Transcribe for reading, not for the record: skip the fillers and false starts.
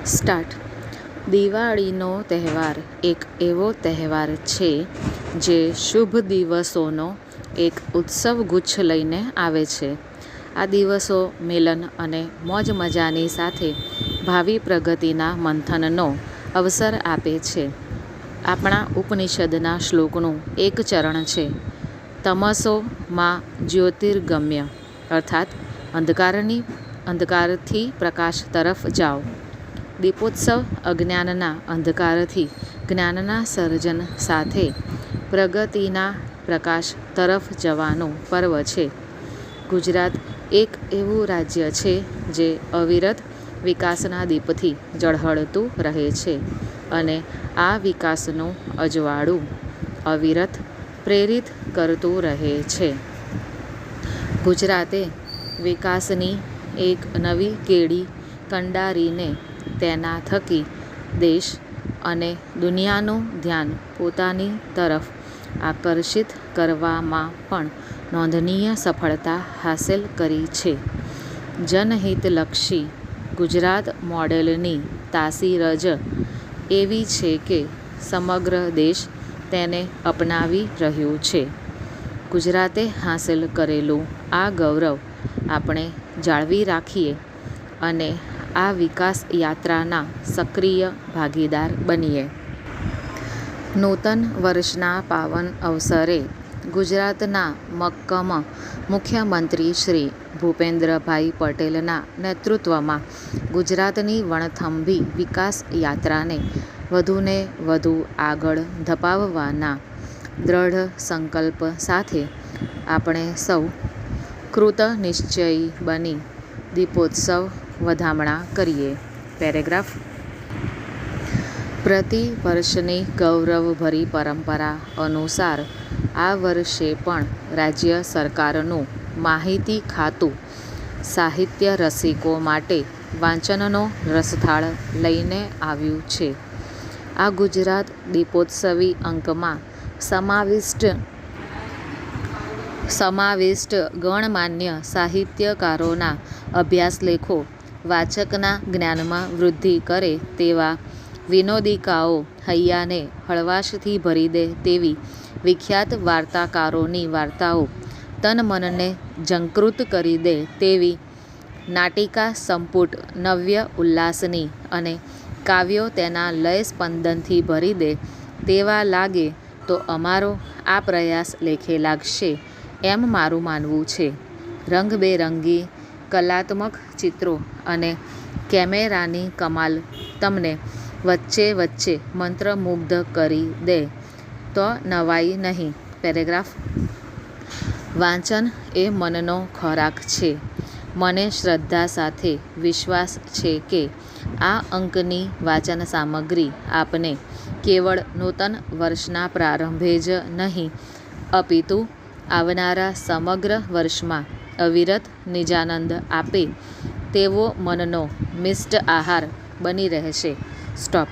Start. દિવાળીનો તહેવાર એક એવો તહેવાર છે જે શુભ દિવસોનો એક ઉત્સવ ગુચ્છ લઈને આવે છે. આ દિવસો મિલન અને મોજ મજાની સાથે ભાવિ પ્રગતિના મંથનનો અવસર આપે છે. આપણા ઉપનિષદના શ્લોકનું એક ચરણ છે, તમસો માં જ્યોતિર્ગમ્ય, અર્થાત અંધકારથી પ્રકાશ તરફ જાઓ. દીપોત્સવ અજ્ઞાનના અંધકારથી જ્ઞાનના સર્જન સાથે પ્રગતિના પ્રકાશ તરફ જવાનું પર્વ છે. ગુજરાત એક એવું રાજ્ય છે જે અવિરત વિકાસના દીપથી ઝળહળતું રહે છે અને આ વિકાસનું અજવાળું અવિરત પ્રેરિત કરતું રહે છે. ગુજરાતે વિકાસની એક નવી કેડી કંડારીને તેના થકી દેશ અને દુનિયાનું ધ્યાન પોતાની તરફ આકર્ષિત કરવામાં પણ નોંધનીય સફળતા હાંસલ કરી છે. જનહિતલક્ષી ગુજરાત મોડેલની તાસીર જ એવી છે કે સમગ્ર દેશ તેને અપનાવી રહ્યું છે. ગુજરાતે હાંસલ કરેલું આ ગૌરવ આપણે જાળવી રાખીએ અને આ વિકાસ યાત્રાના સક્રિય ભાગીદાર બનીએ. નૂતન વર્ષના પાવન અવસરે ગુજરાતના મક્કમ મુખ્યમંત્રી શ્રી ભૂપેન્દ્રભાઈ પટેલના નેતૃત્વમાં ગુજરાતની વણથંભી વિકાસ યાત્રાને વધુને વધુ આગળ ધપાવવાના દ્રઢ સંકલ્પ સાથે આપણે સૌ કૃતનિશ્ચયી બની દીપોત્સવ વધામણા કરીએ. પેરેગ્રાફ. પ્રતિ વર્ષની ગૌરવભરી પરંપરા અનુસાર આ વર્ષે પણ રાજ્ય સરકારનું માહિતી ખાતું સાહિત્ય રસિકો માટે વાંચનનો રસથાળ લઈને આવ્યું છે. આ ગુજરાત દીપોત્સવી અંકમાં સમાવિષ્ટ ગણમાન્ય સાહિત્યકારોના અભ્યાસલેખો વાચકના જ્ઞાનમાં વૃદ્ધિ કરે તેવા, વિનોદિકાઓ હૈયાને હળવાશથી ભરી દે તેવી, વિખ્યાત વાર્તાકારોની વાર્તાઓ તન-મનને ઝંકૃત કરી દે તેવી, નાટિકા સંપુટ નવ્ય ઉલ્લાસની અને કાવ્યો તેના લય સ્પંદનથી ભરી દે તેવા લાગે તો અમારો આ પ્રયાસ લેખે લાગશે એમ મારું માનવું છે. રંગબેરંગી કલાત્મક ચિત્રો અને કેમેરાની કમાલ તમને વચ્ચે વચ્ચે મંત્રમુગ્ધ કરી દે તો નવાઈ નહીં. પેરેગ્રાફ. વાંચન એ મનનો ખોરાક છે. મને શ્રદ્ધા સાથે વિશ્વાસ છે કે આ અંકની વાચન સામગ્રી આપને કેવળ નૂતન વર્ષના પ્રારંભે જ નહીં અપિતુ આવનારા સમગ્ર વર્ષમાં અવિરત નિજાનંદ આપે તેવો મનનો મિષ્ટ આહાર બની રહેશે. સ્ટોપ.